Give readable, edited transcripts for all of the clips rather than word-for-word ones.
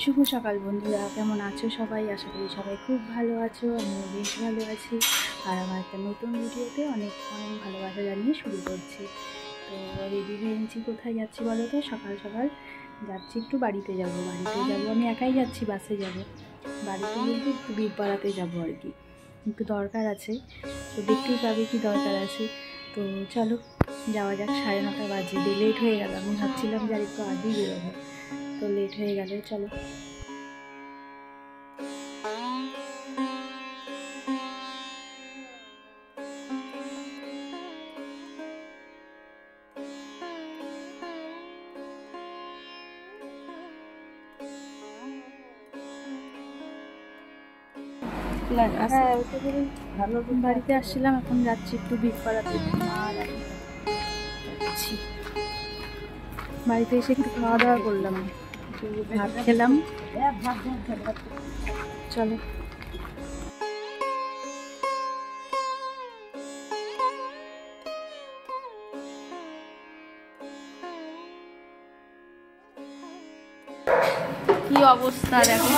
শুভ সকাল বন্ধুরা, কেমন আছো সবাই? আশা করি সবাই খুব ভালো আছো। আমিও বেশ ভালো আছি। আর আমার একটা নতুন ভিডিওতে অনেক অনেক ভালোবাসা জানিয়ে শুরু করছি। তো রেডি হয়ে নিচ্ছি। কোথায় যাচ্ছি বলো তো? সকাল সকাল যাচ্ছি একটু বাড়িতে যাব। আমি একাই যাচ্ছি, বাসে যাব। বাড়িতে বলতে একটু বীরপাড়াতে যাব আর কি, একটু দরকার আছে। তো দেখতেই পাবে কি দরকার আছে। তো চলো যাওয়া যাক। 9:30 বাজে, লেট হয়ে গেল। আমি ভাবছিলাম যে আর একটু আগেই বেরোবো, তো লেট হয়ে গেল। চলো বাড়িতে আসছিলাম, এখন যাচ্ছি একটু বীরপাড়াতে। আর যাচ্ছি বাড়িতে এসে একটু খাওয়া দাওয়া করলাম, ভাত খেলাম। চলো কি অবস্থা দেখো,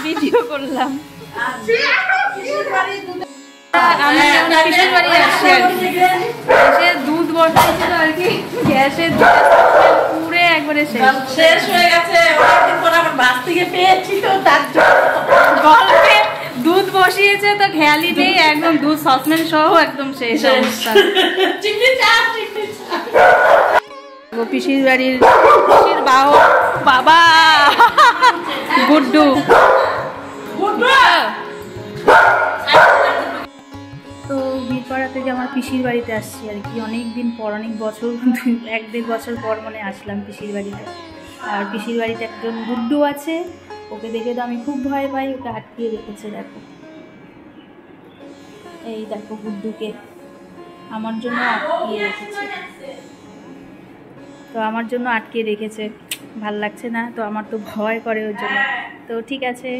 ভিডিও করলাম। আমি পিসির বাড়ি আসছি আর কি, এসে দুধ বসাইছিল আর কি, গ্যাসের পুরে একবারে শেষ হয়ে গেছে। গল্পে দুধ বসিয়েছে তো খেয়ালই নেই, একদম দুধ সসম্যান সহ একদম শেষ অবস্থা। পিসির বাড়ির বাবা গুড্ডু। তো বীরপাড়াতে যে আমার পিসির বাড়িতে আসছি আর কি, অনেক দিন পর, অনেক বছর, 1-1.5 বছর পর মনে আসলাম পিসির বাড়িতে। আর পিসির বাড়িতে একজন গুড্ডু আছে, ওকে দেখে তো আমি খুব ভয় পাই। ওকে আটকিয়ে রেখেছে, দেখো এই দেখো গুড্ডুকে আমার জন্য আটকিয়ে রেখেছে। তো আমার জন্য আটকে রেখেছে, ভাল লাগছে না তো, আমার তো ভয় করে ওর জন্য। তো ঠিক আছে,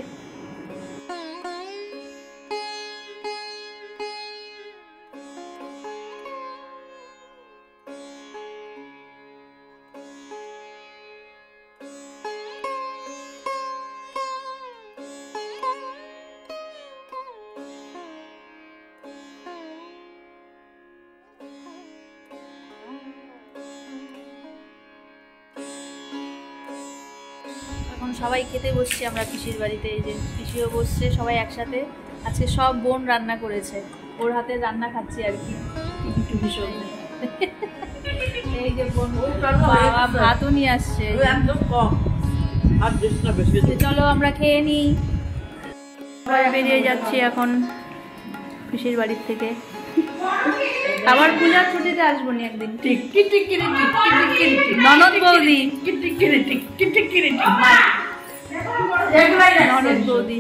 এখন সবাই খেতে বসছি আমরা পিসির বাড়িতে। এই যে পিসিও বসছে, সবাই একসাথে। আজকে সব বোন রান্না করেছে, ওর হাতে রান্না খাচ্ছি আর কি। এই যে বোন বাবা ভাতও নিয়ে আসছে। চলো আমরা খেয়ে নিই। বেরিয়ে যাচ্ছি এখন পিসির বাড়ির থেকে। আবার পূজার ছুটিতে আসবো নি একদিন। ননদ বৌদি, ননদ বৌদি।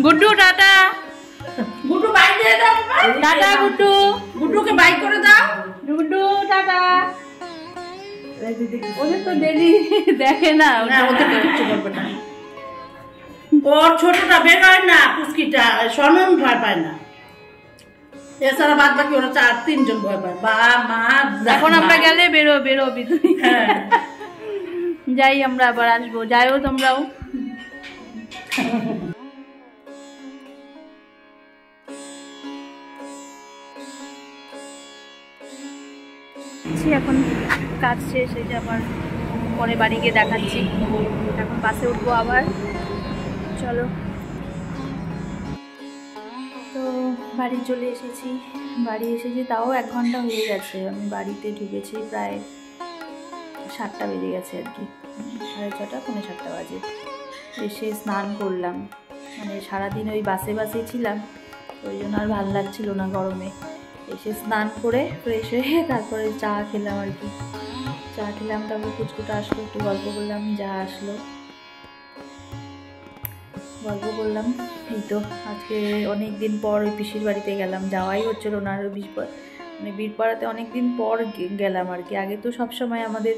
গুড্ডু টাটা। গুড্ডু বাই দিয়ে দাও। টাটা গুড্ডু। গুড্ডুকে বাই করে দাও। গুড্ডু টাটা। ওদের তো ডেলি দেখে না, ওদের কিচ্ছু করবে না। ওর ছোটটা বের হয় না, পুচকিটা সনম ভয় পায় না, এছাড়া বাদ বাকি ওরা 4-3 ভয় পায়। বা মা এখন আমরা গেলে বেরোবি তুই। যাই আমরা আবার আসবো, যাইও তোমরাও। এখন কাজ শেষ, এই যে আবার পরে বাড়ি গিয়ে দেখাচ্ছি। এখন বাসে উঠবো আবার। চলো, তো বাড়ি চলে এসেছি। তাও 1 ঘন্টা হয়ে গেছে। আমি বাড়িতে ঢুকেছি প্রায় 7টা বেজে গেছে আর কি, 6:30 পৌনে 7টা বাজে। এসে স্নান করলাম, মানে সারাদিন ওই বাসে ছিলাম, ওই জন্য আর ভালো লাগছিল না গরমে। এসে স্নান করে ফ্রেশ হয়ে তারপরে চা খেলাম আর কি। চা খেলাম, তারপর কুচকুটা আসলো, একটু গল্প করলাম। যা আসলো গল্প করলাম। এই তো আজকে অনেক দিন পর ওই পিসির বাড়িতে গেলাম, যাওয়াই হচ্ছিল না। আর মানে বীরপাড়াতে অনেক দিন পর গেলাম আর কি। আগে তো সবসময় আমাদের,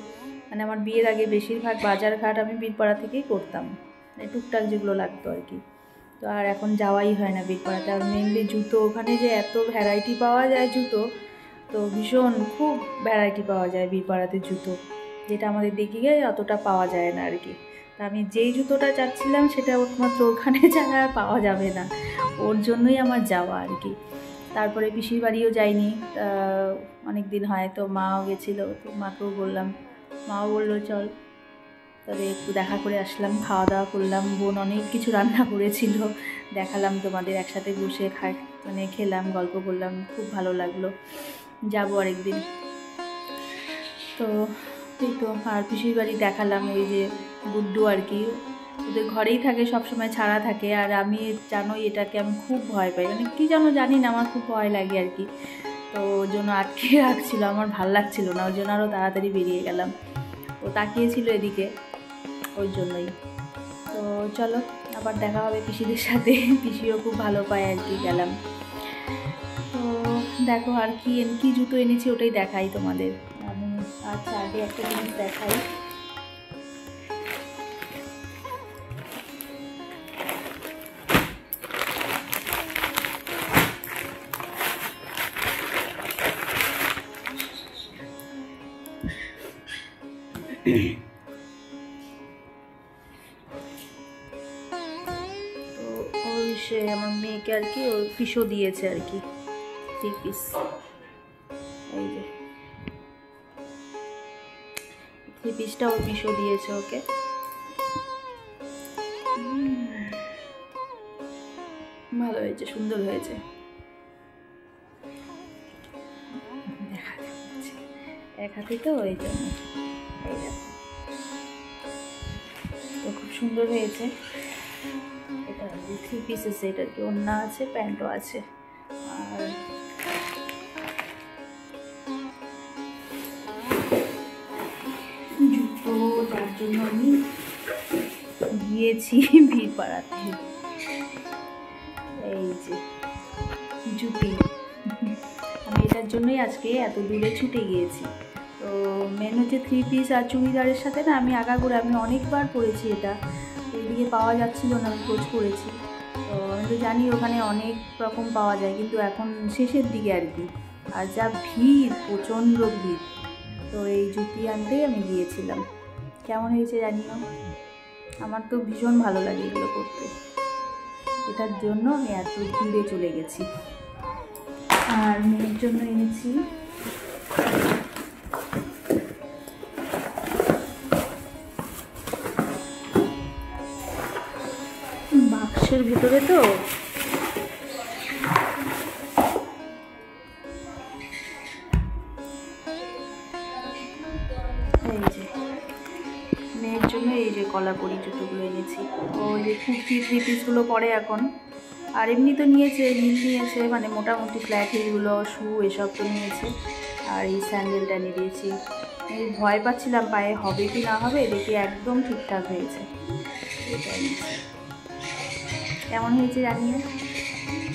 মানে আমার বিয়ের আগে বেশিরভাগ বাজার ঘাট আমি বীরপাড়া থেকেই করতাম, মানে টুকটাক যেগুলো লাগতো আর কি। তো আর এখন যাওয়াই হয় না বীরপাড়াতে। আর মেনলি জুতো, ওখানে যে এত ভ্যারাইটি পাওয়া যায় জুতো, তো ভীষণ খুব ভ্যারাইটি পাওয়া যায় বীরপাড়াতে জুতো, যেটা আমাদের দিকে অতটা পাওয়া যায় না আর কি। তা আমি যেই জুতোটা চাচ্ছিলাম সেটা একমাত্র ওখানে ছাড়া পাওয়া যাবে না, ওর জন্যই আমার যাওয়া আর কি। তারপরে পিসির বাড়িও যাইনি, অনেক দিন হয়, তো মাও গেছিলো, তো মাকেও বললাম, মাও বললো চল, তবে একটু দেখা করে আসলাম, খাওয়া দাওয়া করলাম, বোন অনেক কিছু রান্না করেছিল, দেখালাম তোমাদের, একসাথে বসে খেলাম, গল্প করলাম, খুব ভালো লাগলো। যাবো আরেকদিন। তো এই তো, আর পিসির বাড়ি দেখালাম, ওই যে গুড্ডু আর কি, ওদের ঘরেই থাকে, সবসময় ছাড়া থাকে, আর আমি জানোই এটাকে আমি খুব ভয় পাই, মানে কী যেন জানি না, আমার খুব ভয় লাগে আর কি। তো ওর জন্য আটকে রাখছিল, আমার ভাল লাগছিল না, ওই জন্য আরও তাড়াতাড়ি বেরিয়ে গেলাম। ও তাকিয়েছিল এদিকে, ওই জন্যই। তো চলো আবার দেখা হবে পিসিদের সাথে, পিসিও খুব ভালো পায় আর কি, গেলাম। তো দেখো আর কি জুতো এনেছি ওটাই দেখাই তোমাদের আমি। আচ্ছা, আগে একটা জিনিস দেখাই, সে আমার মেয়েকে আর কি ওর পিসও দিয়েছে আর কি, 3 পিস। এই যে 3 পিসটা ওর পিসও দিয়েছে ওকে। ভালো হয়েছে, সুন্দর হয়েছে, এক হাতে তো ওই জন্য। তো খুব সুন্দর হয়েছে, এটা 3 পিসেস, এটা কি ওড়না আছে, প্যান্টও আছে। আর জুতো, যার জন্য আমি গিয়েছি বীরপাড়াতে, এই যে জুতি, আমি এটার জন্যই আজকে এত দূরে ছুটে গিয়েছি। তো মেন হচ্ছে 3 পিস আর চুড়িদারের সাথে না, আমি আগাগোড়া আমি অনেকবার পরেছি এটা, এইদিকে পাওয়া যাচ্ছিল না, আমি খোঁজ করেছি। তো আমি তো জানি ওখানে অনেক রকম পাওয়া যায়, কিন্তু এখন শেষের দিকে আর কি, আর যা ভিড়, প্রচণ্ড ভিড়। তো এই জুতি আনতেই আমি গিয়েছিলাম। কেমন হয়েছে জানিও, আমার তো ভীষণ ভালো লাগে এগুলো করতে, এটার জন্য আমি এত দূরে চলে গেছি। আর মেয়ের জন্য এনেছি বাক্সের ভিতরে, তো এই যে মেয়ের জন্য এই যে কলাপরি জুতোগুলো এনেছি। ওই যে কুর্তি 3 পিসগুলো পরে এখন, আর এমনি তো নিয়েছে, হিল নিয়েছে, মানে মোটামুটি ফ্ল্যাট হিলগুলো, শু এসব তো নিয়েছে। আর এই স্যান্ডেলটা নিয়ে দিয়েছি, এই ভয় পাচ্ছিলাম পায়ে হবে কি না হবে, দেখি একদম ঠিকঠাক হয়েছে। এটা নিয়েছি, কেমন হয়েছে জানিও।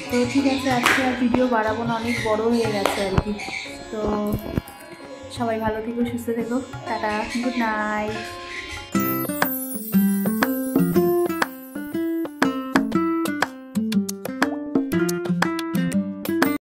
তো ঠিক আছে, আজকে আর ভিডিও বাড়াবো না, অনেক বড় হয়ে গেছে আর কি। তো সবাই ভালো থেকো, সুস্থ থেকো, টাটা, গুড নাইট।